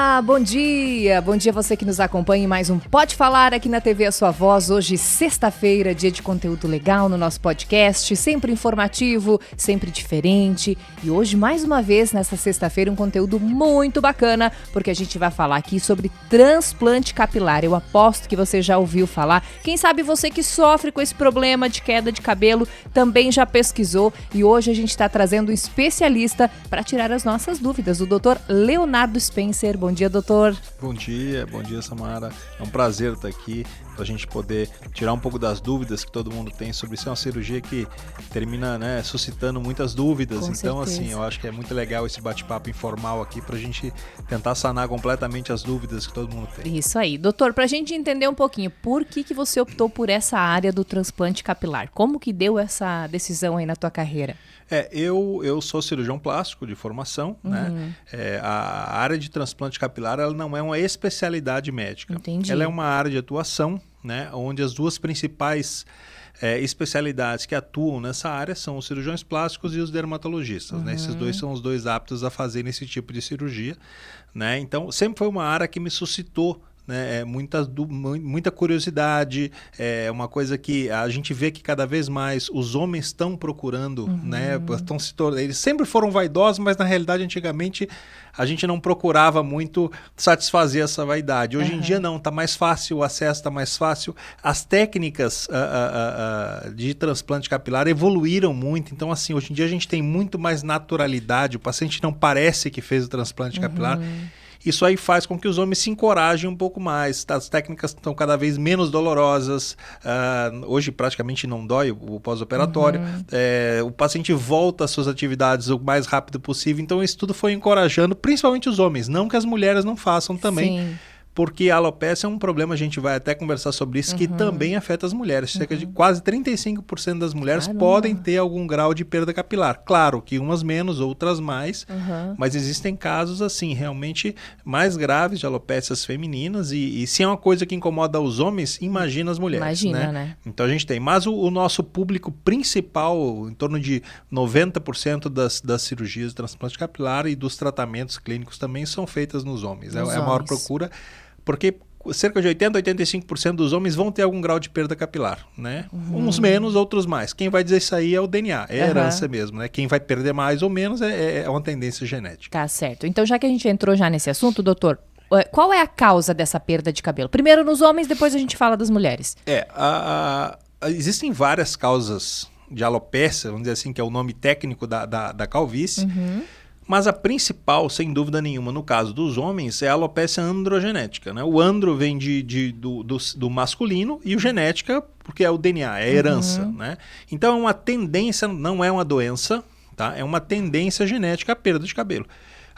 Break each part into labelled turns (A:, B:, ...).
A: Olá, bom dia! Bom dia você que nos acompanha em mais um Pode Falar aqui na TV A Sua Voz. Hoje, sexta-feira, dia de conteúdo legal no nosso podcast, sempre informativo, sempre diferente. E hoje, mais uma vez, nessa sexta-feira, um conteúdo muito bacana, porque a gente vai falar aqui sobre transplante capilar. Eu aposto que você já ouviu falar. Quem sabe você que sofre com esse problema de queda de cabelo também já pesquisou. E hoje a gente está trazendo um especialista para tirar as nossas dúvidas, o Dr. Leonardo Spencer. Bom dia, doutor.
B: Bom dia, Samara. É um prazer estar aqui para a gente poder tirar um pouco das dúvidas que todo mundo tem sobre isso. É uma cirurgia que termina, suscitando muitas dúvidas.
A: Com
B: então,
A: certeza.
B: assim, eu acho que é muito legal esse bate-papo informal aqui para a gente tentar sanar completamente as dúvidas que todo mundo tem.
A: Isso aí. Doutor, para a gente entender um pouquinho, por que você optou por essa área do transplante capilar? Como que deu essa decisão aí na tua carreira?
B: Eu sou cirurgião plástico de formação, né? A área de transplante capilar, ela não é uma especialidade médica.
A: Entendi.
B: Ela é uma área de atuação, né? Onde as duas principais especialidades que atuam nessa área são os cirurgiões plásticos e os dermatologistas, né? Esses dois são os dois aptos a fazer esse tipo de cirurgia, né? Então, sempre foi uma área que me suscitou, né, muita curiosidade, é uma coisa que a gente vê que cada vez mais os homens estão procurando, né, eles sempre foram vaidosos, mas na realidade antigamente a gente não procurava muito satisfazer essa vaidade. Hoje em dia não, está mais fácil, o acesso está mais fácil, as técnicas de transplante capilar evoluíram muito, então assim, hoje em dia a gente tem muito mais naturalidade, o paciente não parece que fez o transplante capilar. Isso aí faz com que os homens se encorajem um pouco mais. As técnicas estão cada vez menos dolorosas. Hoje praticamente não dói o pós-operatório. O paciente volta às suas atividades o mais rápido possível. Então isso tudo foi encorajando, principalmente os homens. Não que as mulheres não façam também.
A: Sim.
B: Porque a alopecia é um problema, a gente vai até conversar sobre isso, que também afeta as mulheres. Cerca de quase 35% das mulheres podem ter algum grau de perda capilar. Claro que umas menos, outras mais, mas existem casos assim, realmente mais graves de alopécias femininas e se é uma coisa que incomoda os homens, imagina as mulheres.
A: Imagina, né?
B: Então a gente tem, mas o nosso público principal, em torno de 90% das cirurgias de transplante capilar e dos tratamentos clínicos também são feitas nos homens. É a maior procura. Porque cerca de 80% a 85% dos homens vão ter algum grau de perda capilar, né? Uns menos, outros mais. Quem vai dizer isso aí é o DNA, é a herança mesmo, né? Quem vai perder mais ou menos é uma tendência genética.
A: Tá certo. Então, já que a gente entrou já nesse assunto, doutor, qual é a causa dessa perda de cabelo? Primeiro nos homens, depois a gente fala das mulheres.
B: Existem várias causas de alopecia, vamos dizer assim, que é o nome técnico da calvície. Mas a principal, sem dúvida nenhuma, no caso dos homens, é a alopecia androgenética, né? O andro vem do masculino e o genética, porque é o DNA, é a herança, né? Então é uma tendência, não é uma doença, tá? É uma tendência genética à perda de cabelo.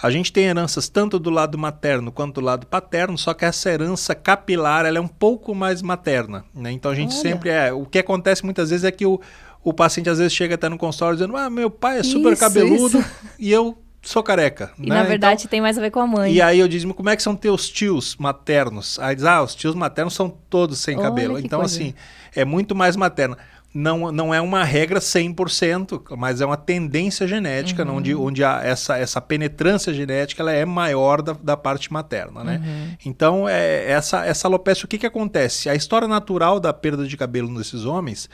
B: A gente tem heranças tanto do lado materno quanto do lado paterno, só que essa herança capilar ela é um pouco mais materna, né? Então a gente sempre o que acontece muitas vezes é que o paciente às vezes chega até no consultório dizendo, meu pai é super cabeludo e eu sou careca.
A: E na verdade tem mais a ver com a mãe.
B: E aí eu digo, como é que são teus tios maternos? Aí diz, os tios maternos são todos sem cabelo. Então assim, é muito mais materna. Não é uma regra 100%, mas é uma tendência genética, onde essa penetrância genética ela é maior da parte materna, né? Então, essa alopecia, o que acontece? A história natural da perda de cabelo nesses homens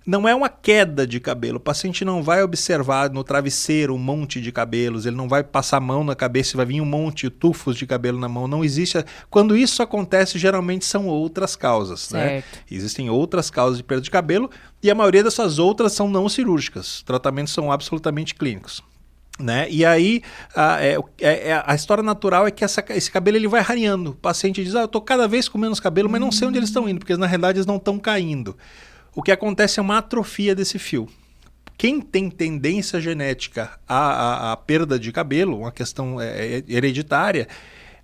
B: não é uma queda de cabelo. O paciente não vai observar no travesseiro um monte de cabelos, ele não vai passar a mão na cabeça e vai vir um monte, tufos de cabelo na mão. Não existe. Quando isso acontece, geralmente são outras causas, né? Existem outras causas de perda de cabelo e a maioria dessas outras são não cirúrgicas. Os tratamentos são absolutamente clínicos. Né? E aí a história natural é que esse cabelo ele vai rareando. O paciente diz, eu estou cada vez com menos cabelo, mas não sei onde eles estão indo, porque na realidade eles não estão caindo. O que acontece é uma atrofia desse fio. Quem tem tendência genética à perda de cabelo, uma questão hereditária,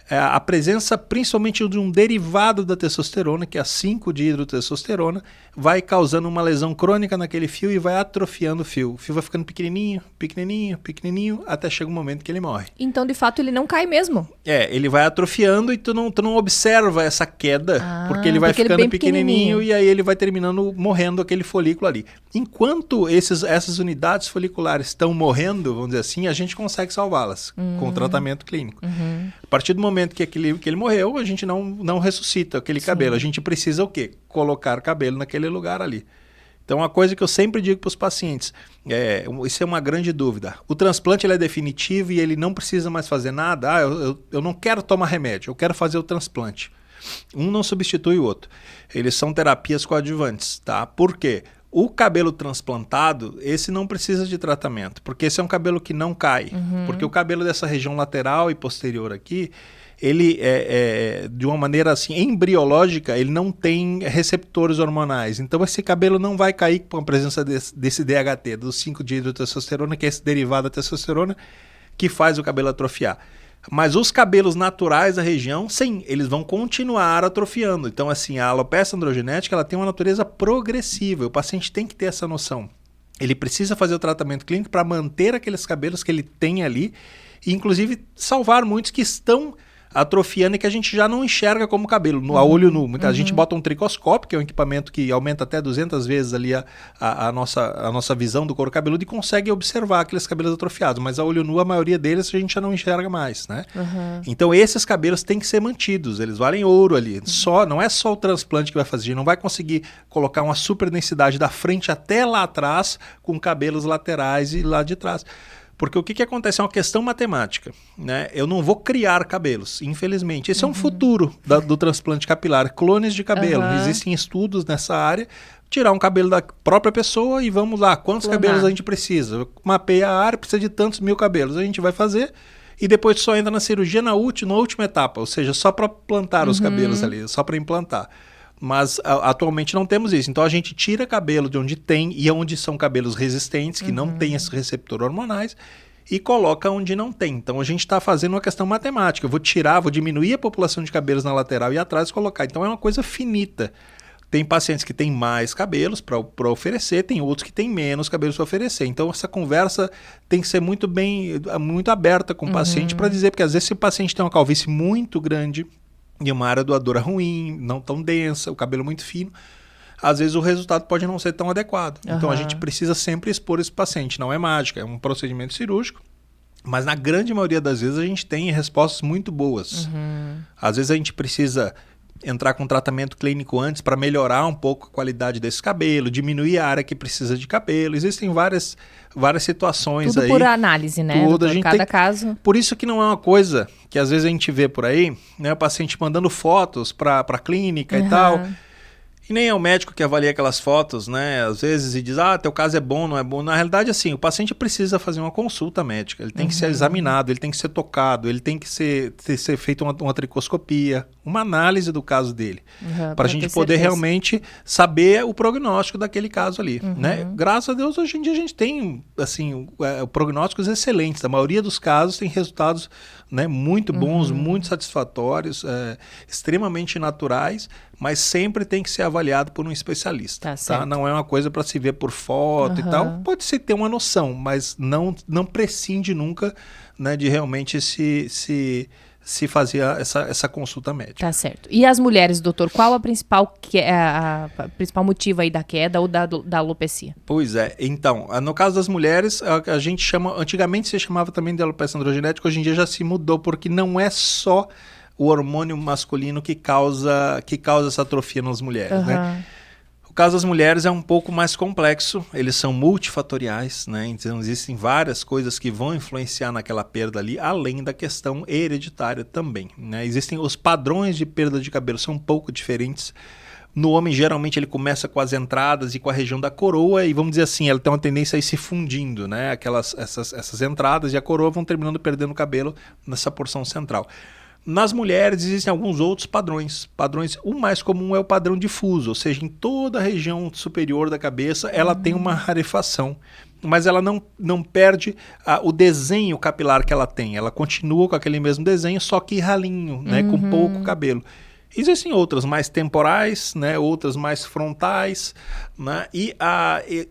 B: a presença principalmente de um derivado da testosterona, que é a 5-dihidrotestosterona, vai causando uma lesão crônica naquele fio e vai atrofiando o fio. O fio vai ficando pequenininho, pequenininho, pequenininho, até chega um momento que ele morre.
A: Então, de fato, ele não cai mesmo?
B: Ele vai atrofiando e tu não observa essa queda, porque ele vai ficando pequenininho e aí ele vai terminando morrendo aquele folículo ali. Enquanto essas unidades foliculares estão morrendo, vamos dizer assim, a gente consegue salvá-las com o tratamento clínico. A partir do momento momento que ele morreu, a gente não ressuscita aquele cabelo. A gente precisa o quê? Colocar cabelo naquele lugar ali. Então, uma coisa que eu sempre digo para os pacientes, isso é uma grande dúvida. O transplante ele é definitivo e ele não precisa mais fazer nada. Eu não quero tomar remédio, eu quero fazer o transplante. Um não substitui o outro. Eles são terapias coadjuvantes, tá? Por quê? O cabelo transplantado, esse não precisa de tratamento, porque esse é um cabelo que não cai. Porque o cabelo dessa região lateral e posterior aqui, ele de uma maneira assim, embriológica, ele não tem receptores hormonais. Então esse cabelo não vai cair com a presença desse DHT, do 5-dihidrotestosterona, que é esse derivado da testosterona, que faz o cabelo atrofiar. Mas os cabelos naturais da região, sim, eles vão continuar atrofiando. Então, assim, a alopecia androgenética ela tem uma natureza progressiva. O paciente tem que ter essa noção. Ele precisa fazer o tratamento clínico para manter aqueles cabelos que ele tem ali e, inclusive, salvar muitos que estão atrofiando e que a gente já não enxerga como cabelo, a olho nu. A gente bota um tricoscópio, que é um equipamento que aumenta até 200 vezes ali a nossa visão do couro cabeludo e consegue observar aqueles cabelos atrofiados, mas a olho nu a maioria deles a gente já não enxerga mais, né? Então esses cabelos têm que ser mantidos, eles valem ouro ali. Não é só o transplante que vai fazer, a gente não vai conseguir colocar uma super densidade da frente até lá atrás com cabelos laterais e lá de trás. Porque o que acontece é uma questão matemática, né? Eu não vou criar cabelos, infelizmente. Esse é um futuro do transplante capilar, clones de cabelo. Existem estudos nessa área, tirar um cabelo da própria pessoa e vamos lá, quantos cabelos a gente precisa? Mapeia a área, precisa de tantos mil cabelos. A gente vai fazer e depois só entra na cirurgia na última etapa, ou seja, só para plantar os cabelos ali, só para implantar. Mas atualmente não temos isso. Então a gente tira cabelo de onde tem e onde são cabelos resistentes, que não tem esse receptor hormonais, e coloca onde não tem. Então a gente está fazendo uma questão matemática. Eu vou diminuir a população de cabelos na lateral e atrás e colocar. Então é uma coisa finita. Tem pacientes que têm mais cabelos para oferecer, tem outros que têm menos cabelos para oferecer. Então essa conversa tem que ser muito aberta com o paciente para dizer, porque às vezes se o paciente tem uma calvície muito grande, e uma área doadora ruim, não tão densa, o cabelo muito fino, às vezes o resultado pode não ser tão adequado. Então a gente precisa sempre expor esse paciente. Não é mágica, é um procedimento cirúrgico, mas na grande maioria das vezes a gente tem respostas muito boas. Às vezes a gente precisa entrar com tratamento clínico antes para melhorar um pouco a qualidade desse cabelo, diminuir a área que precisa de cabelo. Existem várias situações aí.
A: Tudo por análise, né?
B: Tudo, a gente
A: cada caso.
B: Por isso que não é uma coisa que às vezes a gente vê por aí, né? O paciente mandando fotos para a clínica e tal. E nem é o médico que avalia aquelas fotos, né? Às vezes e diz, teu caso é bom, não é bom. Na realidade, assim, o paciente precisa fazer uma consulta médica. Ele tem que ser examinado, ele tem que ser tocado, ele tem que ser feita uma tricoscopia, uma análise do caso dele. Para a gente poder realmente saber o prognóstico daquele caso ali, né? Graças a Deus, hoje em dia a gente tem, assim, prognósticos excelentes. A maioria dos casos tem resultados, né, muito bons, muito satisfatórios, extremamente naturais, mas sempre tem que ser avaliado por um especialista. Tá? Não é uma coisa para se ver por foto e tal. Pode-se ter uma noção, mas não prescinde nunca, né, de realmente se fazer essa consulta médica.
A: Tá certo. E as mulheres, doutor, qual a principal motivo aí da queda ou da alopecia?
B: Pois é. Então, no caso das mulheres, a gente chama, antigamente se chamava também de alopecia androgenética, hoje em dia já se mudou, porque não é só o hormônio masculino que causa essa atrofia nas mulheres, né? O caso das mulheres é um pouco mais complexo, eles são multifatoriais, né? Então existem várias coisas que vão influenciar naquela perda ali, além da questão hereditária também, né? Existem os padrões de perda de cabelo, são um pouco diferentes. No homem, geralmente, ele começa com as entradas e com a região da coroa e, vamos dizer assim, ela tem uma tendência a ir se fundindo, né? Essas entradas e a coroa vão terminando perdendo o cabelo nessa porção central. Nas mulheres existem alguns outros padrões. O mais comum é o padrão difuso, ou seja, em toda a região superior da cabeça ela tem uma rarefação, mas ela não perde o desenho capilar que ela tem. Ela continua com aquele mesmo desenho, só que ralinho, né, com pouco cabelo. Existem outras mais temporais, né? Outras mais frontais, né? E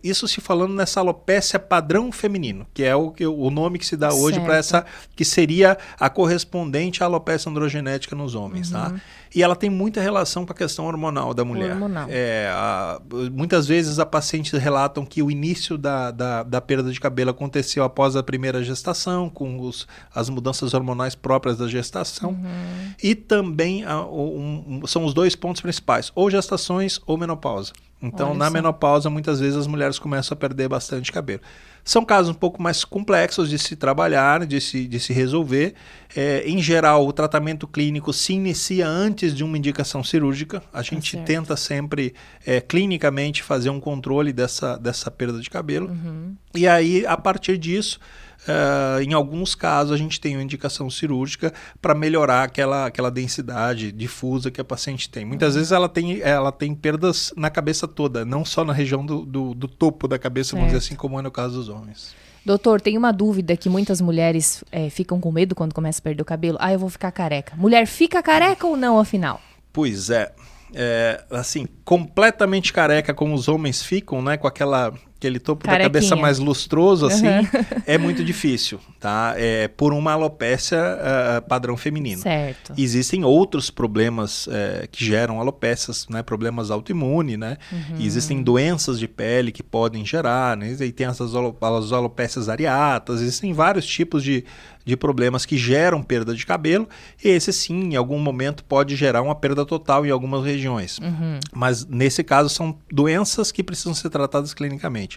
B: isso se falando nessa alopécia padrão feminino, que é o nome que se dá hoje para essa, que seria a correspondente à alopécia androgenética nos homens. Tá? E ela tem muita relação com a questão hormonal da mulher. Muitas vezes a paciente relatam que o início da perda de cabelo aconteceu após a primeira gestação, com as mudanças hormonais próprias da gestação. E também são os dois pontos principais, ou gestações ou menopausa. Então, na menopausa, muitas vezes as mulheres começam a perder bastante cabelo. São casos um pouco mais complexos de se trabalhar, de se resolver. Em geral, o tratamento clínico se inicia antes de uma indicação cirúrgica. A gente tenta sempre, clinicamente, fazer um controle dessa perda de cabelo. E aí, a partir disso, em alguns casos, a gente tem uma indicação cirúrgica para melhorar aquela densidade difusa que a paciente tem. Muitas vezes ela tem perdas na cabeça toda, não só na região do topo da cabeça, vamos dizer assim, como é no caso dos homens.
A: Doutor, tem uma dúvida que muitas mulheres ficam com medo quando começa a perder o cabelo. Eu vou ficar careca. Mulher fica careca ou não, afinal?
B: Pois é. Assim, completamente careca como os homens ficam, né? Com aquele topo da cabeça mais lustroso, assim, é muito difícil, tá? Por uma alopécia padrão feminino.
A: Certo.
B: Existem outros problemas que geram alopécias, né? Problemas autoimunes, né? Existem doenças de pele que podem gerar, né? E tem as alopécias areatas, existem vários tipos de problemas que geram perda de cabelo, e esse sim, em algum momento, pode gerar uma perda total em algumas regiões. Mas, nesse caso, são doenças que precisam ser tratadas clinicamente.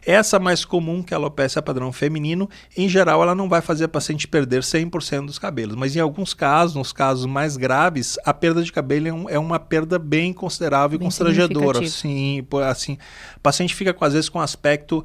B: Essa mais comum, que é a alopécia padrão feminino, em geral ela não vai fazer a paciente perder 100% dos cabelos, mas em alguns casos, nos casos mais graves, a perda de cabelo é uma perda bem considerável e constrangedora. Assim, o paciente fica às vezes com aspecto,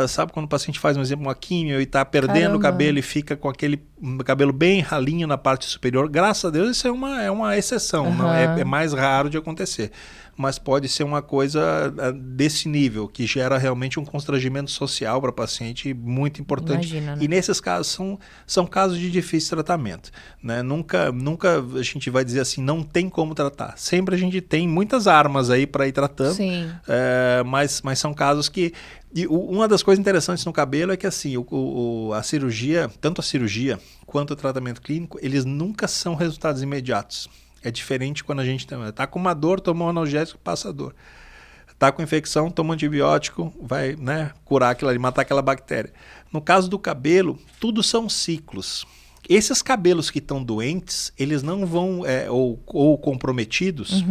B: sabe quando o paciente faz, por exemplo, uma químio e está perdendo o cabelo e fica com aquele cabelo bem ralinho na parte superior. Graças a Deus isso é uma exceção, não, é mais raro de acontecer. Mas pode ser uma coisa desse nível, que gera realmente um constrangimento social para o paciente muito importante.
A: Imagina, né?
B: E nesses casos são casos de difícil tratamento. Né? Nunca a gente vai dizer assim, não tem como tratar. Sempre a gente tem muitas armas aí para ir tratando, mas são casos que... E uma das coisas interessantes no cabelo é que assim, a cirurgia, tanto a cirurgia quanto o tratamento clínico, eles nunca são resultados imediatos. É diferente quando a gente está com uma dor, toma um analgésico, passa a dor. Está com infecção, toma um antibiótico, vai, né, curar aquilo ali, matar aquela bactéria. No caso do cabelo, tudo são ciclos. Esses cabelos que estão doentes, eles não vão, ou comprometidos,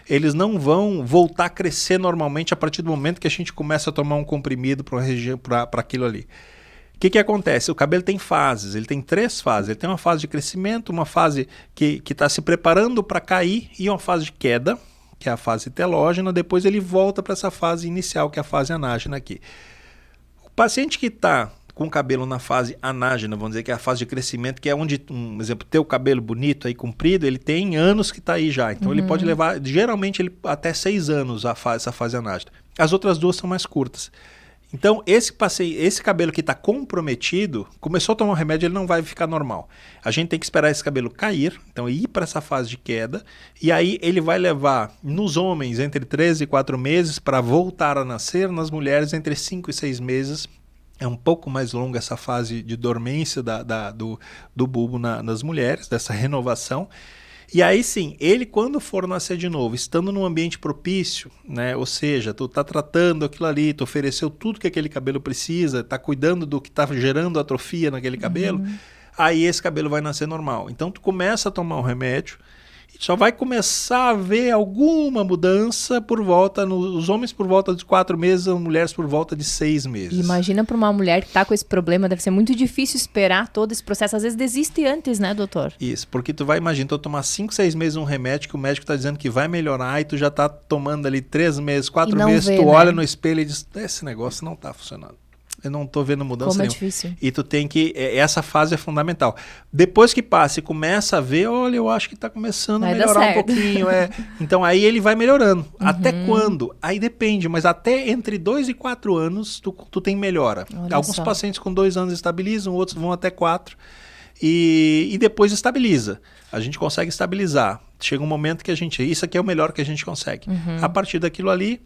B: eles não vão voltar a crescer normalmente a partir do momento que a gente começa a tomar um comprimido para aquilo ali. O que acontece? O cabelo tem fases, ele tem 3 fases. Ele tem uma fase de crescimento, uma fase que está se preparando para cair e uma fase de queda, que é a fase telógena. Depois ele volta para essa fase inicial, que é a fase anágena aqui. O paciente que está com o cabelo na fase anágena, vamos dizer que é a fase de crescimento, que é onde, por exemplo, ter o cabelo bonito aí, comprido, ele tem anos que está aí já. Então ele pode levar, geralmente, até 6 anos essa fase anágena. As outras 2 são mais curtas. Então, esse cabelo que está comprometido, começou a tomar um remédio, ele não vai ficar normal. A gente tem que esperar esse cabelo cair, então ir para essa fase de queda, e aí ele vai levar, nos homens, entre 3 e 4 meses para voltar a nascer, nas mulheres, entre 5 e 6 meses. É um pouco mais longa essa fase de dormência do bulbo nas mulheres, dessa renovação. E aí sim, ele quando for nascer de novo, estando num ambiente propício, né? Ou seja, tu tá tratando aquilo ali, tu ofereceu tudo que aquele cabelo precisa, tá cuidando do que tá gerando atrofia naquele cabelo, aí esse cabelo vai nascer normal. Então tu começa a tomar um remédio, e só vai começar a ver alguma mudança os homens por volta de 4 meses, as mulheres por volta de 6 meses.
A: Imagina para uma mulher que está com esse problema, deve ser muito difícil esperar todo esse processo. Às vezes desiste antes, né, doutor?
B: Isso, porque tu vai, imagina, tu tomar 5, 6 meses um remédio que o médico está dizendo que vai melhorar e tu já está tomando ali 3 meses, 4 meses, tu olha no espelho e diz, esse negócio não está funcionando. Eu não estou vendo mudança nenhuma. Como é difícil. E tu tem que... Essa fase é fundamental. Depois que passa e começa a ver, olha, eu acho que está começando a melhorar um pouquinho. Então aí ele vai melhorando. Até quando? Aí depende, mas até entre 2 e 4 anos tu tem melhora. Alguns pacientes com 2 anos estabilizam, outros vão até 4. e depois estabiliza. A gente consegue estabilizar. Chega um momento que isso aqui é o melhor que a gente consegue. A partir daquilo ali,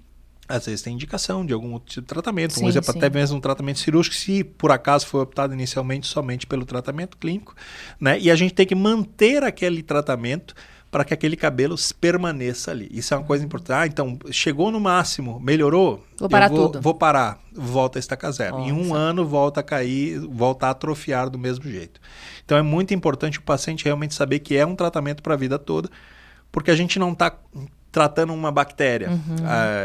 B: às vezes tem indicação de algum tipo de tratamento,
A: Sim,
B: por exemplo,
A: sim.
B: até mesmo um tratamento cirúrgico, se por acaso foi optado inicialmente somente pelo tratamento clínico, né? E a gente tem que manter aquele tratamento para que aquele cabelo permaneça ali. Isso é uma coisa importante. Então, chegou no máximo, melhorou?
A: Vou parar tudo.
B: Vou parar, volta a estaca zero. Em um ano, volta a cair, volta a atrofiar do mesmo jeito. Então, é muito importante o paciente realmente saber que é um tratamento para a vida toda, porque a gente não está tratando uma bactéria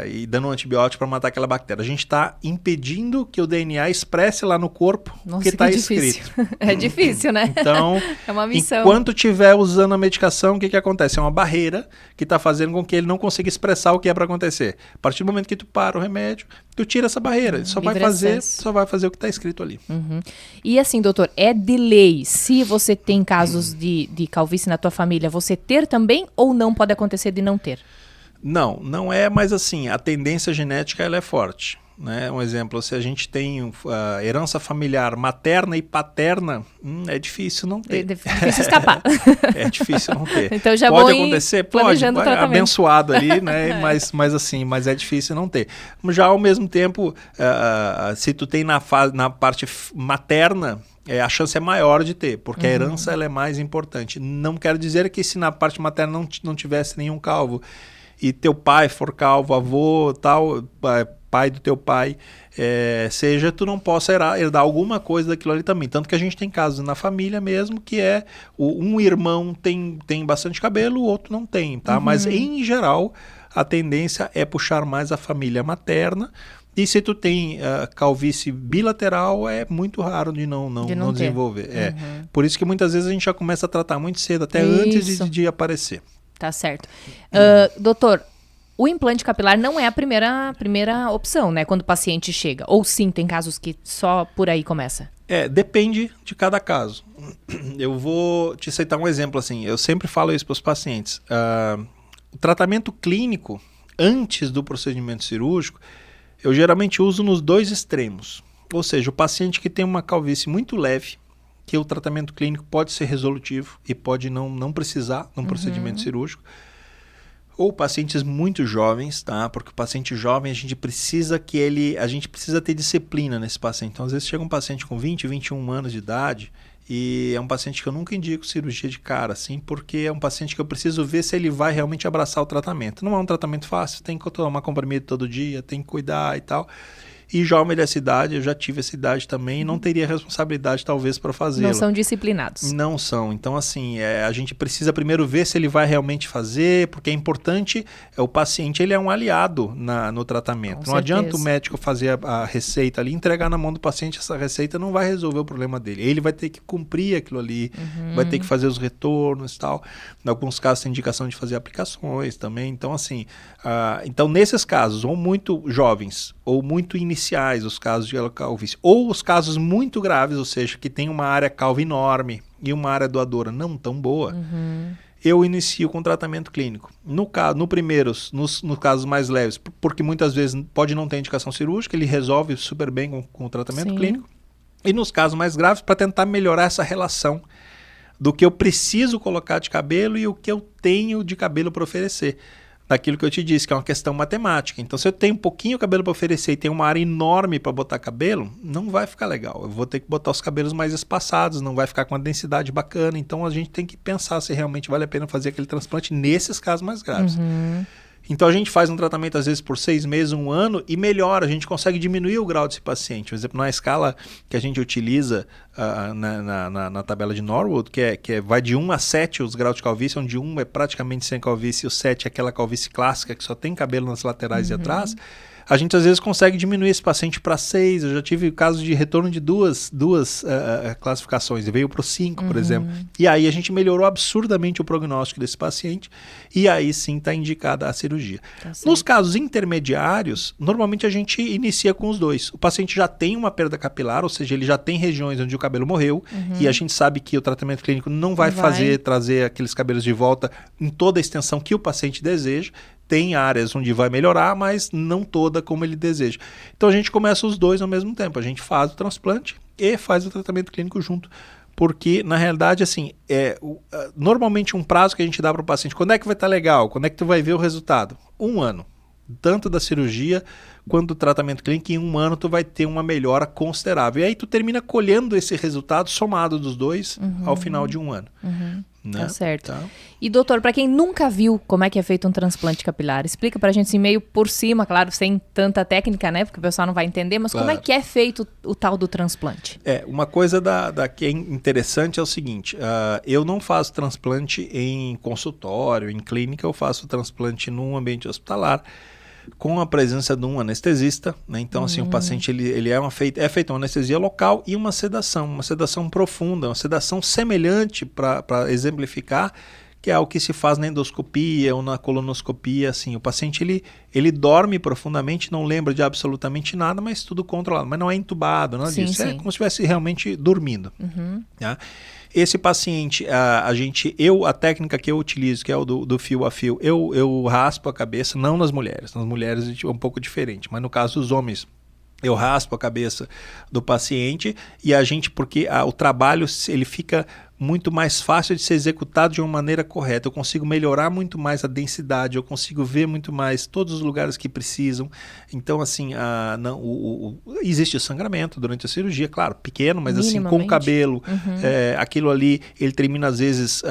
B: e dando um antibiótico para matar aquela bactéria. A gente está impedindo que o DNA expresse lá no corpo o que está escrito.
A: É difícil, né?
B: Então,
A: é uma missão.
B: Enquanto estiver usando a medicação, o que acontece? É uma barreira que está fazendo com que ele não consiga expressar o que é para acontecer. A partir do momento que tu para o remédio, tu tira essa barreira. Ele só vai fazer o que está escrito ali.
A: E assim, doutor, é de lei, se você tem casos de calvície na tua família, você ter também ou não pode acontecer de não ter?
B: Não é, mas assim, a tendência genética ela é forte. Né? Um exemplo, se a gente tem herança familiar materna e paterna, é difícil não ter.
A: É difícil escapar.
B: É difícil não ter.
A: Então já
B: pode acontecer? Pode, abençoado ali, né? Mas é difícil não ter. Já ao mesmo tempo, se tu tem na parte materna, a chance é maior de ter, porque a herança ela é mais importante. Não quero dizer que se na parte materna não tivesse nenhum calvo, e teu pai for calvo, avô, tal, pai do teu pai, tu não possa herdar alguma coisa daquilo ali também. Tanto que a gente tem casos na família mesmo que um irmão tem bastante cabelo, o outro não tem, tá? Mas em geral, a tendência é puxar mais a família materna. E se tu tem calvície bilateral, é muito raro de não desenvolver. Por isso que muitas vezes a gente já começa a tratar muito cedo, até antes de aparecer.
A: Tá certo. Doutor, o implante capilar não é a primeira opção, né? Quando o paciente chega. Ou sim, tem casos que só por aí começa?
B: Depende de cada caso. Eu vou te citar um exemplo assim. Eu sempre falo isso para os pacientes. O tratamento clínico, antes do procedimento cirúrgico, eu geralmente uso nos dois extremos. Ou seja, o paciente que tem uma calvície muito leve, que o tratamento clínico pode ser resolutivo e pode não precisar de um procedimento cirúrgico. Ou pacientes muito jovens, tá? Porque o paciente jovem, a gente precisa ter disciplina nesse paciente. Então, às vezes chega um paciente com 20, 21 anos de idade e é um paciente que eu nunca indico cirurgia de cara, assim, porque é um paciente que eu preciso ver se ele vai realmente abraçar o tratamento. Não é um tratamento fácil, tem que tomar comprimido todo dia, tem que cuidar e tal. E jovem dessa idade, eu já tive essa idade também, e não teria responsabilidade talvez para fazê-lo.
A: Não são disciplinados.
B: Não são. Então, assim, a gente precisa primeiro ver se ele vai realmente fazer, porque é importante, o paciente ele é um aliado no tratamento. Não adianta o médico fazer a receita ali, entregar na mão do paciente essa receita, não vai resolver o problema dele. Ele vai ter que cumprir aquilo ali, vai ter que fazer os retornos e tal. Em alguns casos tem indicação de fazer aplicações também. Então, assim, então nesses casos, ou muito jovens, ou muito iniciais, os casos de calvície, ou os casos muito graves, ou seja, que tem uma área calva enorme e uma área doadora não tão boa, eu inicio com tratamento clínico. Nos casos mais leves, porque muitas vezes pode não ter indicação cirúrgica, ele resolve super bem com o tratamento clínico. E nos casos mais graves, para tentar melhorar essa relação do que eu preciso colocar de cabelo e o que eu tenho de cabelo para oferecer. Daquilo que eu te disse, que é uma questão matemática. Então, se eu tenho um pouquinho cabelo para oferecer e tenho uma área enorme para botar cabelo, não vai ficar legal. Eu vou ter que botar os cabelos mais espaçados, não vai ficar com uma densidade bacana. Então, a gente tem que pensar se realmente vale a pena fazer aquele transplante nesses casos mais graves. Então, a gente faz um tratamento, às vezes, por 6 meses, 1 ano, e melhora. A gente consegue diminuir o grau desse paciente. Por exemplo, na escala que a gente utiliza na tabela de Norwood, que vai de 1 a 7 os graus de calvície, onde 1 é praticamente sem calvície e o 7 é aquela calvície clássica, que só tem cabelo nas laterais e atrás, a gente às vezes consegue diminuir esse paciente para 6. Eu já tive casos de retorno de duas classificações, veio para o 5, por exemplo. E aí a gente melhorou absurdamente o prognóstico desse paciente, e aí sim está indicada a cirurgia. Nos casos intermediários, normalmente a gente inicia com os dois. O paciente já tem uma perda capilar, ou seja, ele já tem regiões onde o cabelo morreu, e a gente sabe que o tratamento clínico não vai trazer aqueles cabelos de volta em toda a extensão que o paciente deseja. Tem áreas onde vai melhorar, mas não toda como ele deseja. Então a gente começa os dois ao mesmo tempo. A gente faz o transplante e faz o tratamento clínico junto. porque, na realidade, assim, normalmente um prazo que a gente dá para o paciente, quando é que vai estar legal? Quando é que tu vai ver o resultado? 1 ano. Tanto da cirurgia quanto do tratamento clínico, em 1 ano tu vai ter uma melhora considerável. E aí tu termina colhendo esse resultado somado dos dois ao final de 1 ano. Né?
A: Tá certo. Então... E doutor, para quem nunca viu como é que é feito um transplante capilar, explica pra gente assim, meio por cima, claro, sem tanta técnica, né? Porque o pessoal não vai entender, mas claro. Como é que é feito o tal do transplante?
B: Uma coisa que é interessante é o seguinte, eu não faço transplante em consultório, em clínica, eu faço transplante num ambiente hospitalar, com a presença de um anestesista, né? Então, assim, o paciente ele é feita uma anestesia local e uma sedação profunda, uma sedação semelhante para exemplificar, que é o que se faz na endoscopia ou na colonoscopia, assim, o paciente ele dorme profundamente, não lembra de absolutamente nada, mas tudo controlado, mas não é entubado, nada disso, sim. É como se estivesse realmente dormindo. Tá? Esse paciente, a técnica que eu utilizo, que é o do fio a fio, eu raspo a cabeça, não nas mulheres é um pouco diferente, mas no caso dos homens, eu raspo a cabeça do paciente e porque o trabalho ele fica muito mais fácil de ser executado de uma maneira correta. Eu consigo melhorar muito mais a densidade, eu consigo ver muito mais todos os lugares que precisam. Então, assim, existe sangramento durante a cirurgia, claro, pequeno, mas assim, com o cabelo, aquilo ali, ele termina às vezes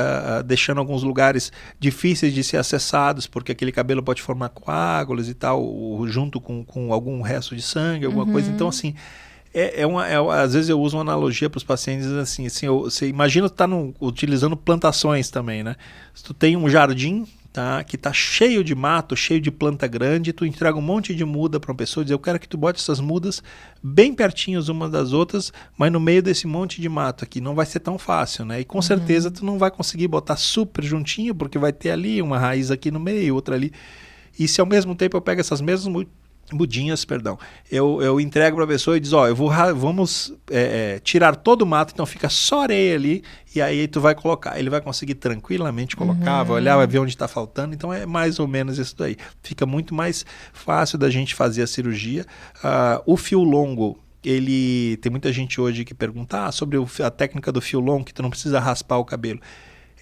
B: deixando alguns lugares difíceis de ser acessados, porque aquele cabelo pode formar coágulos e tal, junto com algum resto de sangue, alguma coisa. Então, assim, às vezes eu uso uma analogia para os pacientes assim, você imagina tu tá utilizando plantações também, né? Se tu tem um jardim, tá, que tá cheio de mato, cheio de planta grande, tu entrega um monte de muda para uma pessoa e diz, eu quero que tu bote essas mudas bem pertinhas umas das outras, mas no meio desse monte de mato aqui, não vai ser tão fácil, né? E com certeza tu não vai conseguir botar super juntinho, porque vai ter ali uma raiz aqui no meio, outra ali. E se ao mesmo tempo eu pego essas mesmas mudinhas, eu entrego para a pessoa e diz, vamos tirar todo o mato, então fica só areia ali, e aí tu vai colocar, ele vai conseguir tranquilamente colocar, vai olhar, vai ver onde está faltando, então é mais ou menos isso daí. Fica muito mais fácil da gente fazer a cirurgia. O fio longo, tem muita gente hoje que pergunta sobre a técnica do fio longo, que tu não precisa raspar o cabelo.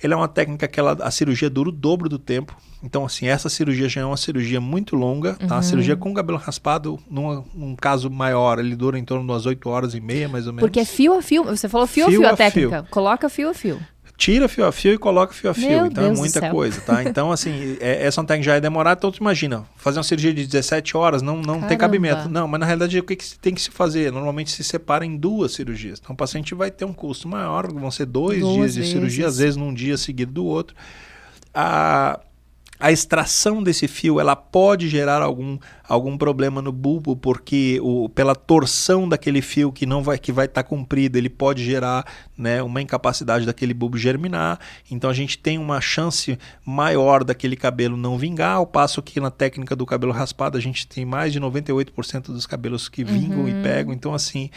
B: Ele é uma técnica que a cirurgia dura o dobro do tempo. Então, assim, essa cirurgia já é uma cirurgia muito longa, tá? A cirurgia com o cabelo raspado, num caso maior, ele dura em torno de umas 8h30, mais ou menos.
A: Porque é fio a fio, você falou fio a fio a técnica. Coloca fio a fio.
B: Tira fio a fio e coloca fio a fio.
A: Meu
B: Então
A: Deus
B: é muita coisa, tá? Então, assim, essa técnica já é demorada, então tu imagina, fazer uma cirurgia de 17 horas não tem cabimento. Não, mas na realidade o que tem que se fazer? Normalmente se separa em 2 cirurgias. Então o paciente vai ter um custo maior, vão ser 2 dias de cirurgia, às vezes num dia seguido do outro. A extração desse fio, ela pode gerar algum problema no bulbo, porque pela torção daquele fio que vai estar comprido, ele pode gerar, né, uma incapacidade daquele bulbo germinar. Então a gente tem uma chance maior daquele cabelo não vingar, ao passo que na técnica do cabelo raspado a gente tem mais de 98% dos cabelos que vingam e pegam. Então, assim,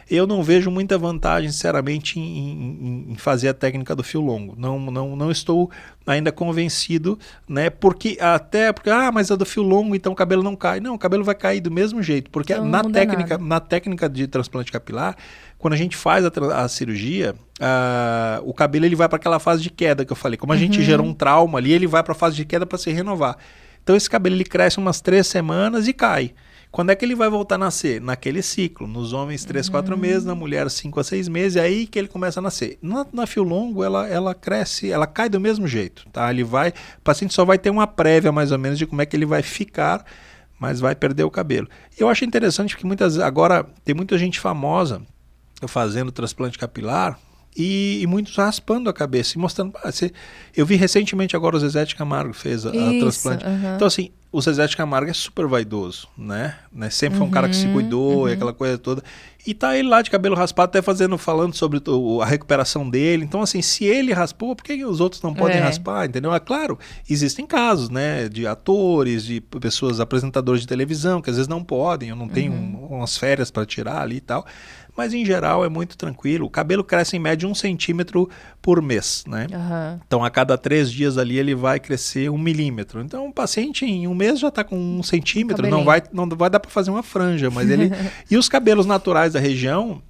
B: eu não vejo muita vantagem, sinceramente, em fazer a técnica do fio longo. Não estou ainda convencido, né? Porque mas a do fio longo, então o cabelo não cai. Não, o cabelo vai cair do mesmo jeito, porque
A: então,
B: na técnica de transplante capilar, quando a gente faz a cirurgia, o cabelo ele vai para aquela fase de queda que eu falei. Como a gente gerou um trauma ali, ele vai para a fase de queda para se renovar. Então esse cabelo ele cresce umas 3 semanas e cai. Quando é que ele vai voltar a nascer? Naquele ciclo. Nos homens 3, 4 meses, na mulher 5 a 6 meses, é aí que ele começa a nascer. Na fio longo, ela cresce, ela cai do mesmo jeito, tá? O paciente só vai ter uma prévia mais ou menos de como é que ele vai ficar, mas vai perder o cabelo. E eu acho interessante que agora tem muita gente famosa fazendo transplante capilar e muitos raspando a cabeça e mostrando. Eu vi recentemente agora o Zezé de Camargo fez a transplante. Então, assim, o Zezé de Camargo é super vaidoso, né? Sempre foi um cara que se cuidou e aquela coisa toda. E tá ele lá de cabelo raspado até falando sobre a recuperação dele. Então, assim, se ele raspou, por que os outros não podem raspar, entendeu? É claro, existem casos, né, de atores, de pessoas, apresentadores de televisão, que às vezes não podem, eu não tenho umas férias para tirar ali e tal. Mas, em geral, é muito tranquilo. O cabelo cresce, em média, 1 centímetro por mês, né? Então, a cada 3 dias ali, ele vai crescer 1 milímetro. Então, o paciente, em 1 mês, já está com 1 centímetro. Não vai dar para fazer uma franja, mas ele... E os cabelos naturais da região,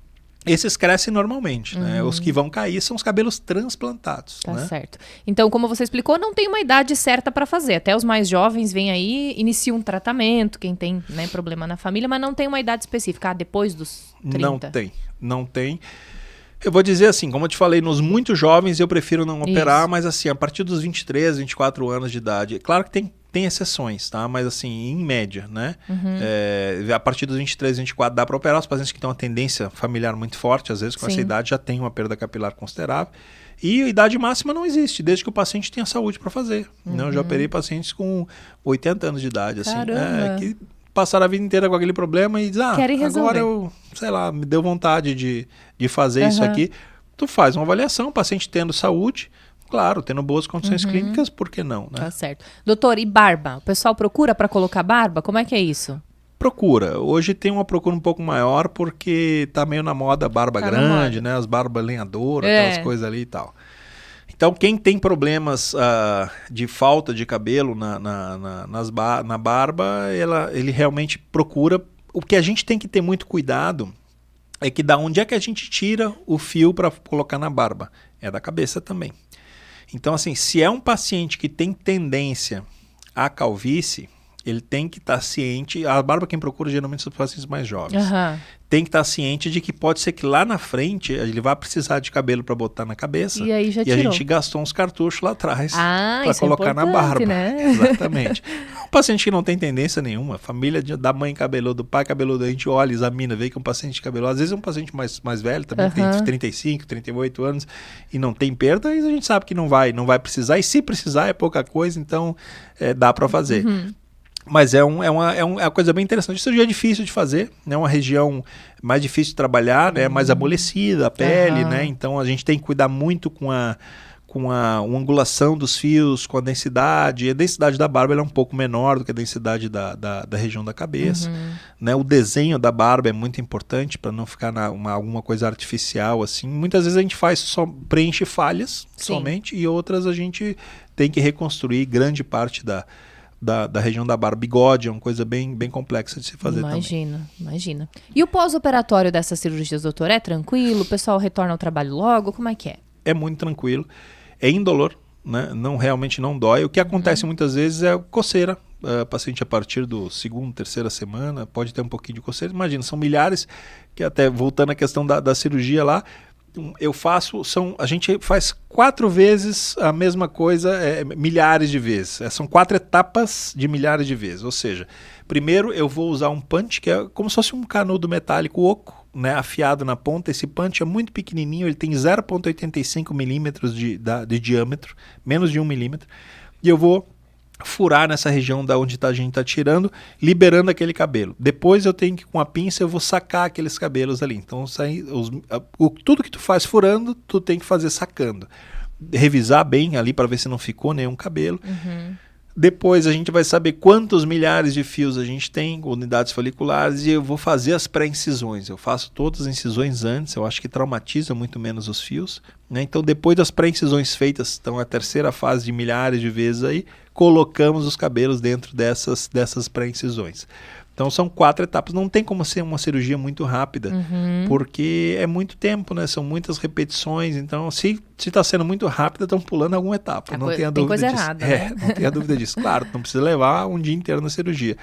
B: esses crescem normalmente, né? Os que vão cair são os cabelos transplantados.
A: Tá
B: né?
A: certo. Então, como você explicou, não tem uma idade certa para fazer. Até os mais jovens vêm aí, iniciam um tratamento, quem tem, né, problema na família, mas não tem uma idade específica. Depois dos 30?
B: Não tem. Eu vou dizer assim, como eu te falei, nos muito jovens eu prefiro não operar, mas assim, a partir dos 23, 24 anos de idade, claro que tem exceções, tá? Mas assim, em média, né? A partir dos 23, 24 dá para operar. Os pacientes que têm uma tendência familiar muito forte, às vezes com essa idade já tem uma perda capilar considerável. E a idade máxima não existe, desde que o paciente tenha saúde para fazer. Né? Eu já operei pacientes com 80 anos de idade, assim, que passaram a vida inteira com aquele problema e dizem, agora eu, sei lá, me deu vontade de fazer isso aqui. Tu faz uma avaliação, o paciente tendo saúde, claro, tendo boas condições clínicas, por que não? Né?
A: Tá certo. Doutor, e barba? O pessoal procura para colocar barba? Como é que é isso?
B: Procura. Hoje tem uma procura um pouco maior porque tá meio na moda barba grande, né? As barbas lenhadoras, aquelas coisas ali e tal. Então, quem tem problemas de falta de cabelo na barba, ele realmente procura. O que a gente tem que ter muito cuidado é que da onde é que a gente tira o fio para colocar na barba? É da cabeça também. Então, assim, se é um paciente que tem tendência à calvície, ele tem que estar ciente. A barba quem procura geralmente são pacientes mais jovens. Tem que estar ciente de que pode ser que lá na frente ele vá precisar de cabelo para botar na cabeça.
A: E aí já tirou.
B: A gente gastou uns cartuchos lá atrás para colocar na barba.
A: Né?
B: Exatamente. Um paciente que não tem tendência nenhuma, família da mãe cabeludo, do pai cabeludo, a gente olha, examina, vê que é um paciente cabeludo. Às vezes é um paciente mais velho, também tem 35, 38 anos e não tem perda, e a gente sabe que não vai precisar. E se precisar é pouca coisa, então dá para fazer. Mas é uma coisa bem interessante. Cirurgia é difícil de fazer, né? É uma região mais difícil de trabalhar, né? Mais amolecida a pele, né? Então a gente tem que cuidar muito com a angulação dos fios, com a densidade. A densidade da barba ela é um pouco menor do que a densidade da região da cabeça. Né? O desenho da barba é muito importante para não ficar alguma coisa artificial assim. Muitas vezes a gente preenche falhas somente, e outras a gente tem que reconstruir grande parte da região da barba. Bigode é uma coisa bem complexa de se fazer também.
A: Imagina. E o pós-operatório dessas cirurgias, doutor, é tranquilo? O pessoal retorna ao trabalho logo? Como é que é?
B: É muito tranquilo. É indolor, né? Realmente não dói. O que acontece muitas vezes é coceira. Paciente a partir do segundo, terceira semana pode ter um pouquinho de coceira. Imagina, são milhares, que até voltando à questão da cirurgia lá, a gente faz 4 vezes a mesma coisa, milhares de vezes. São 4 etapas de milhares de vezes. Ou seja, primeiro eu vou usar um punch, que é como se fosse um canudo metálico oco, né, afiado na ponta. Esse punch é muito pequenininho, ele tem 0,85 milímetros de diâmetro, menos de 1 milímetro. E eu vou furar nessa região da onde a gente está tirando, liberando aquele cabelo. Depois eu tenho que, com a pinça, eu vou sacar aqueles cabelos ali. Então, tudo que tu faz furando, tu tem que fazer sacando. Revisar bem ali para ver se não ficou nenhum cabelo. Depois a gente vai saber quantos milhares de fios a gente tem, unidades foliculares, e eu vou fazer as pré-incisões. Eu faço todas as incisões antes, eu acho que traumatiza muito menos os fios. Né? Então, depois das pré-incisões feitas, então a terceira fase de milhares de vezes aí, colocamos os cabelos dentro dessas pré-incisões. Então são 4 etapas, não tem como ser uma cirurgia muito rápida, porque é muito tempo, né? São muitas repetições, então se está sendo muito rápida, estão pulando alguma etapa, não tenha dúvida
A: coisa
B: disso.
A: Errada, né?
B: Não tenha dúvida disso. Claro, não precisa levar um dia inteiro na cirurgia.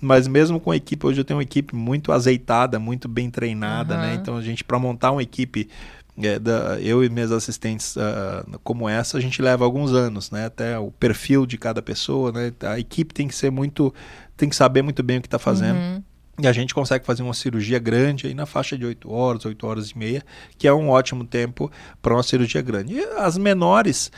B: Mas mesmo com a equipe, hoje eu tenho uma equipe muito azeitada, muito bem treinada, né? Então a gente, para montar uma equipe, eu e minhas assistentes como essa, a gente leva alguns anos, né? Até o perfil de cada pessoa, né? A equipe tem que saber muito bem o que está fazendo. E a gente consegue fazer uma cirurgia grande aí na faixa de 8 horas e meia, que é um ótimo tempo para uma cirurgia grande. E as menores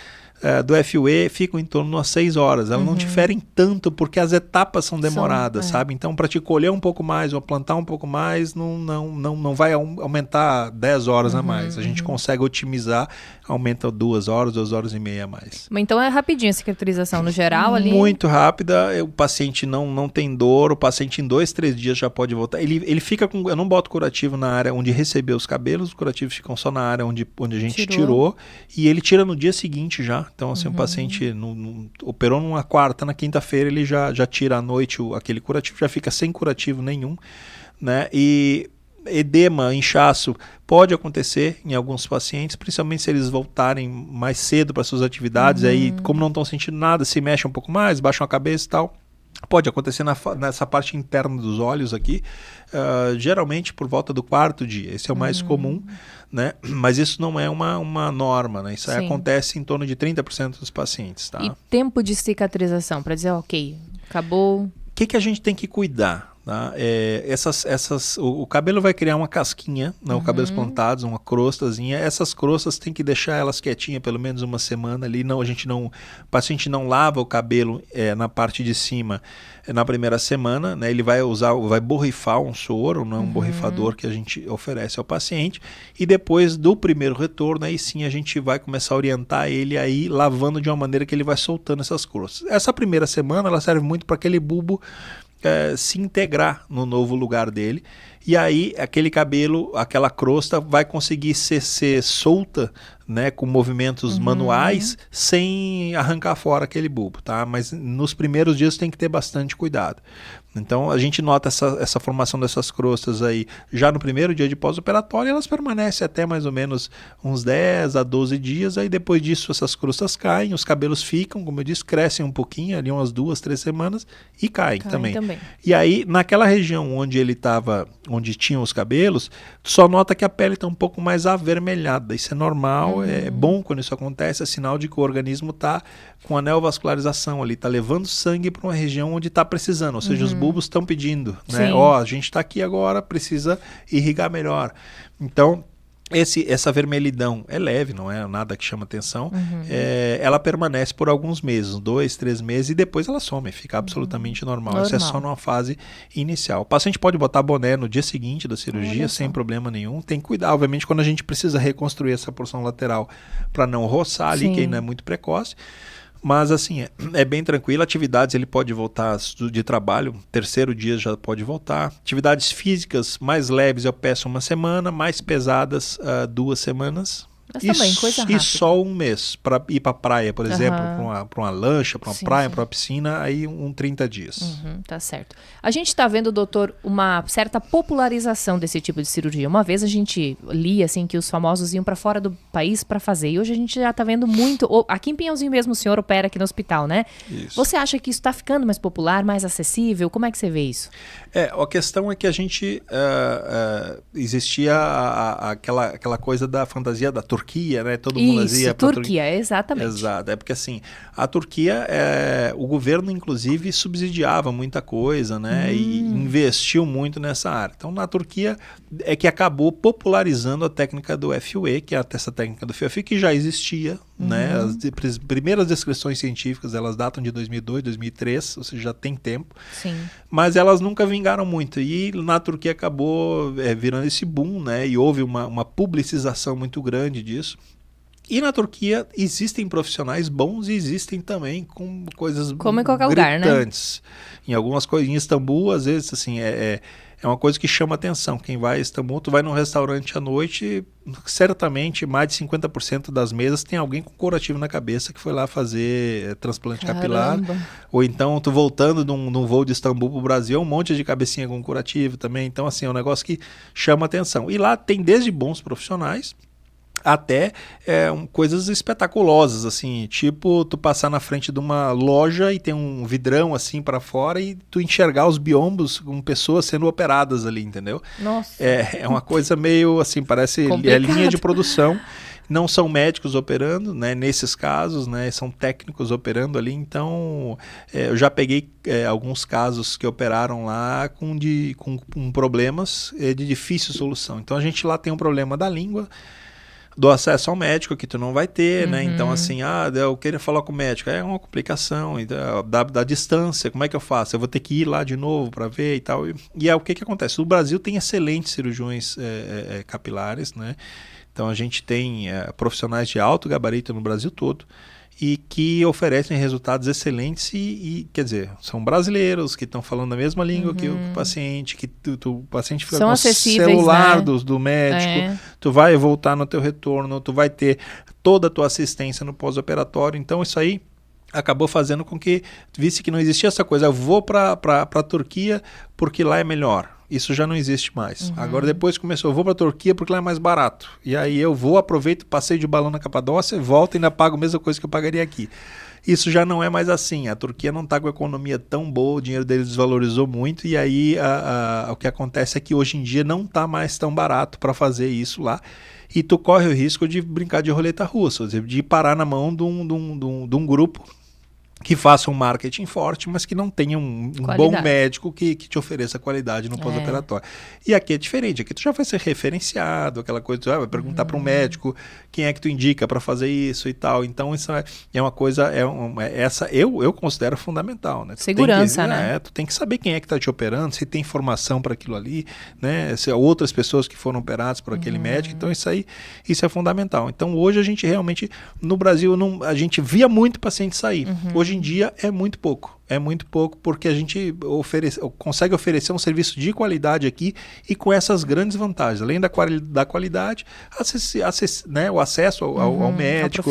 B: do FUE ficam em torno de 6 horas. Elas não diferem tanto porque as etapas são demoradas, sabe? Então, para te colher um pouco mais ou plantar um pouco mais, não vai aumentar 10 horas a mais. A gente consegue otimizar, aumenta 2 horas e meia a mais.
A: Mas então é rapidinho a cicatrização no geral ali?
B: Muito rápida, o paciente não tem dor, o paciente em 2, 3 dias já pode voltar. Ele fica com... Eu não boto curativo na área onde recebeu os cabelos, os curativos ficam só na área onde a gente tirou, e ele tira no dia seguinte já. Então, assim, o paciente operou numa quarta, na quinta-feira ele já tira à noite aquele curativo, já fica sem curativo nenhum, né? E edema, inchaço, pode acontecer em alguns pacientes, principalmente se eles voltarem mais cedo para suas atividades, aí como não estão sentindo nada, se mexem um pouco mais, baixam a cabeça e tal. Pode acontecer nessa parte interna dos olhos aqui, geralmente por volta do 4º dia. Esse é o mais comum, né? Mas isso não é uma norma, né? Isso aí acontece em torno de 30% dos pacientes. Tá?
A: E tempo de cicatrização, para dizer, ok, acabou.
B: O que a gente tem que cuidar? Tá? O cabelo vai criar uma casquinha, né? Os cabelos plantados, uma crostazinha. Essas crostas tem que deixar elas quietinhas pelo menos uma semana ali. O paciente não lava o cabelo na parte de cima na primeira semana, né? Ele vai borrifar um soro, né? Um borrifador que a gente oferece ao paciente, e depois do primeiro retorno, aí sim a gente vai começar a orientar ele aí lavando de uma maneira que ele vai soltando essas crostas. Essa primeira semana ela serve muito para aquele bulbo se integrar no novo lugar dele, e aí aquele cabelo, aquela crosta vai conseguir ser solta, né, com movimentos manuais, sem arrancar fora aquele bulbo, tá? Mas nos primeiros dias tem que ter bastante cuidado. Então a gente nota essa formação dessas crostas aí já no primeiro dia de pós-operatório, elas permanecem até mais ou menos uns 10 a 12 dias, aí depois disso essas crostas caem, os cabelos ficam, como eu disse, crescem um pouquinho, ali umas 2, 3 semanas, e caem também. E aí naquela região onde tinham os cabelos, tu só nota que a pele está um pouco mais avermelhada. Isso é normal, é bom quando isso acontece, é sinal de que o organismo está com a neovascularização ali, está levando sangue para uma região onde está precisando, ou seja, os bulbos estão pedindo, né? A gente está aqui agora, precisa irrigar melhor. Então, essa vermelhidão é leve, não é nada que chama atenção, ela permanece por alguns meses, 2, 3 meses, e depois ela some, fica absolutamente normal. Isso é só numa fase inicial. O paciente pode botar boné no dia seguinte da cirurgia, sem problema nenhum. Tem que cuidar, obviamente, quando a gente precisa reconstruir essa porção lateral para não roçar ali, que ainda é muito precoce. Mas assim, é bem tranquilo. Atividades ele pode voltar de trabalho, 3º dia já pode voltar. Atividades físicas mais leves eu peço 1 semana, mais pesadas 2 semanas.
A: Mas também, coisa rápida.
B: E só 1 mês para ir para a praia, por exemplo, para uma lancha, para uma praia, para uma piscina, aí 30 dias.
A: Tá certo. A gente está vendo, doutor, uma certa popularização desse tipo de cirurgia. Uma vez a gente lia assim, que os famosos iam para fora do país para fazer, e hoje a gente já está vendo muito. Aqui em Pinhalzinho mesmo o senhor opera aqui no hospital, né?
B: Isso.
A: Você acha que isso está ficando mais popular, mais acessível? Como é que você vê isso?
B: A questão é que a gente existia aquela coisa da fantasia da Turquia, né? Todo mundo ia para
A: Turquia, exatamente.
B: Exato, é porque assim, a Turquia, o governo inclusive subsidiava muita coisa, né? E investiu muito nessa área. Então na Turquia é que acabou popularizando a técnica do FUE, que é essa técnica do FUE, que já existia, né? As primeiras descrições científicas, elas datam de 2002, 2003, ou seja, já tem tempo.
A: Sim.
B: Mas elas nunca vingaram muito. E na Turquia acabou virando esse boom, né? E houve uma publicização muito grande disso. E na Turquia existem profissionais bons e existem também com coisas
A: como em qualquer lugar, né?
B: Em algumas coisas, em Istambul, às vezes, assim, é uma coisa que chama atenção. Quem vai a Istambul, tu vai num restaurante à noite, certamente mais de 50% das mesas tem alguém com curativo na cabeça que foi lá fazer transplante capilar. Ou então, tu voltando num voo de Istambul pro Brasil, um monte de cabecinha com curativo também. Então, assim, é um negócio que chama atenção. E lá tem desde bons profissionais até coisas espetaculosas, assim, tipo tu passar na frente de uma loja e tem um vidrão assim para fora e tu enxergar os biombos com pessoas sendo operadas ali, entendeu?
A: Nossa.
B: É uma coisa meio assim, parece linha de produção. Não são médicos operando, né, nesses casos, né, são técnicos operando ali. Então, eu já peguei alguns casos que operaram lá com problemas de difícil solução. Então, a gente lá tem um problema da língua, do acesso ao médico que tu não vai ter, né? Então, assim, eu queria falar com o médico, é uma complicação, da distância, como é que eu faço? Eu vou ter que ir lá de novo para ver e tal. E o que acontece? O Brasil tem excelentes cirurgiões capilares, né? Então, a gente tem profissionais de alto gabarito no Brasil todo e que oferecem resultados excelentes e quer dizer, são brasileiros que estão falando a mesma língua que o paciente, que o paciente fica
A: são
B: com o celular, né, do médico, tu vai voltar no teu retorno, tu vai ter toda a tua assistência no pós-operatório. Então isso aí acabou fazendo com que visse que não existia essa coisa, eu vou para a Turquia porque lá é melhor. Isso já não existe mais. Agora depois começou, eu vou para a Turquia porque lá é mais barato. E aí eu vou, aproveito, passeio de balão na Capadócia, volto e ainda pago a mesma coisa que eu pagaria aqui. Isso já não é mais assim. A Turquia não está com a economia tão boa, o dinheiro deles desvalorizou muito e aí o que acontece é que hoje em dia não está mais tão barato para fazer isso lá. E tu corre o risco de brincar de roleta russa, de parar na mão de um grupo que faça um marketing forte, mas que não tenha um bom médico que te ofereça qualidade no pós-operatório. E aqui é diferente, aqui tu já vai ser referenciado, aquela coisa, tu vai perguntar para um médico quem é que tu indica para fazer isso e tal. Então isso é uma coisa, essa eu considero fundamental, né?
A: Segurança, né?
B: Tu tem que saber quem é que está te operando, se tem formação para aquilo ali, né? Se outras pessoas que foram operadas por aquele médico, então isso é fundamental. Então hoje a gente realmente, no Brasil, a gente via muito paciente sair. Hoje em dia é muito pouco porque a gente consegue oferecer um serviço de qualidade aqui e com essas grandes vantagens, além da qualidade, né, o acesso ao médico,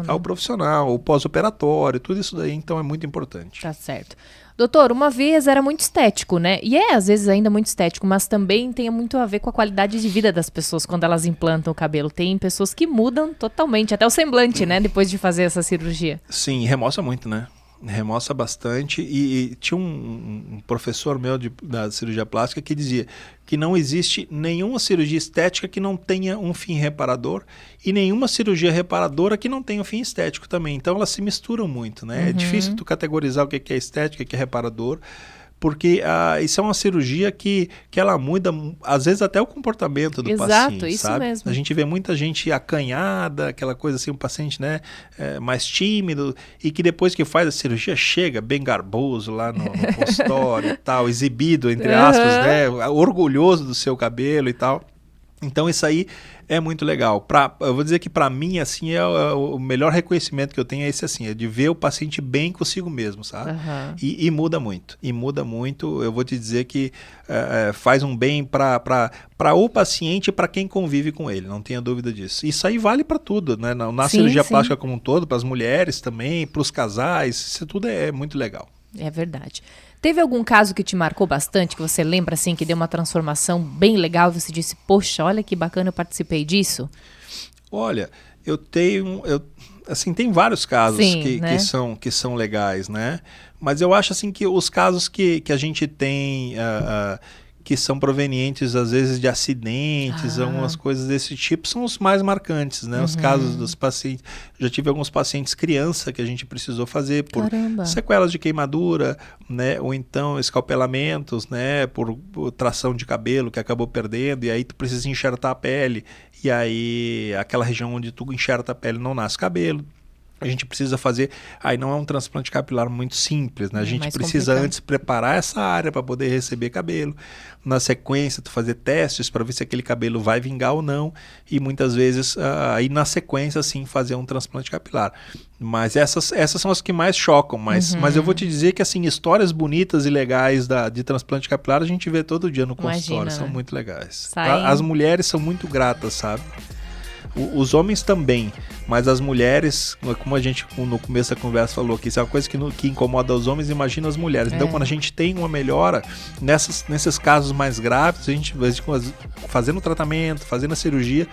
B: ao profissional, o pós-operatório, tudo isso daí, então é muito importante.
A: Tá certo. Doutor, uma vez era muito estético, né? E às vezes ainda muito estético, mas também tem muito a ver com a qualidade de vida das pessoas quando elas implantam o cabelo. Tem pessoas que mudam totalmente, até o semblante, né? Depois de fazer essa cirurgia.
B: Sim, remoça muito, né? Remoça bastante e tinha um professor meu da cirurgia plástica que dizia que não existe nenhuma cirurgia estética que não tenha um fim reparador e nenhuma cirurgia reparadora que não tenha um fim estético também. Então elas se misturam muito, né? É difícil tu categorizar o que é estética, o que é reparador, porque isso é uma cirurgia que ela muda, às vezes, até o comportamento do paciente.
A: Exato, isso
B: sabe?
A: mesmo.
B: A gente vê muita gente acanhada, aquela coisa assim, um paciente, né, mais tímido, e que depois que faz a cirurgia chega bem garboso lá no consultório e tal, exibido, entre aspas, né, orgulhoso do seu cabelo e tal. Então isso aí é muito legal. Eu vou dizer que para mim assim o melhor reconhecimento que eu tenho é esse assim, é de ver o paciente bem consigo mesmo, sabe? E muda muito. E muda muito. Eu vou te dizer que faz um bem para o paciente e para quem convive com ele. Não tenha dúvida disso. Isso aí vale para tudo, né? Na cirurgia plástica como um todo, para as mulheres também, para os casais. Isso tudo é muito legal.
A: É verdade. Teve algum caso que te marcou bastante, que você lembra assim, que deu uma transformação bem legal e você disse, poxa, olha que bacana, eu participei disso?
B: Olha, tem vários casos que são legais, né? Mas eu acho assim que os casos que a gente tem que são provenientes às vezes de acidentes, algumas coisas desse tipo, são os mais marcantes, né? Os casos dos pacientes, já tive alguns pacientes criança que a gente precisou fazer por sequelas de queimadura, né? Ou então escalpelamentos, né? Por tração de cabelo que acabou perdendo, e aí tu precisa enxertar a pele, e aí aquela região onde tu enxerta a pele não nasce cabelo. A gente precisa fazer, aí não é um transplante capilar muito simples, né? A gente precisa antes preparar essa área para poder receber cabelo. Na sequência, tu fazer testes para ver se aquele cabelo vai vingar ou não. E muitas vezes, aí na sequência, sim, fazer um transplante capilar. Mas essas são as que mais chocam. Mas eu vou te dizer que, assim, histórias bonitas e legais de transplante capilar a gente vê todo dia no consultório. São muito legais. As mulheres são muito gratas, sabe? Os homens também, mas as mulheres, como a gente no começo da conversa falou, que isso é uma coisa que incomoda os homens, imagina as mulheres. Então, quando a gente tem uma melhora nesses casos mais graves, a gente fazendo o tratamento, fazendo a cirurgia,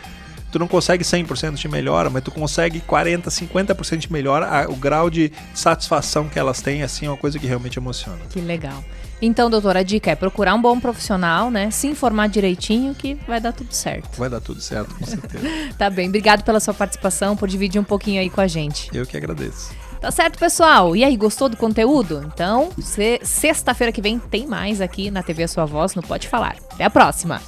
B: tu não consegue 100% de melhora, mas tu consegue 40%, 50% de melhora. O grau de satisfação que elas têm, assim, é uma coisa que realmente emociona.
A: Que legal. Então, doutora, a dica é procurar um bom profissional, né? Se informar direitinho que vai dar tudo certo.
B: Vai dar tudo certo, com certeza.
A: Tá bem. Obrigado pela sua participação, por dividir um pouquinho aí com a gente.
B: Eu que agradeço.
A: Tá certo, pessoal? E aí, gostou do conteúdo? Então, sexta-feira que vem tem mais aqui na TV A Sua Voz, no Pode Falar. Até a próxima!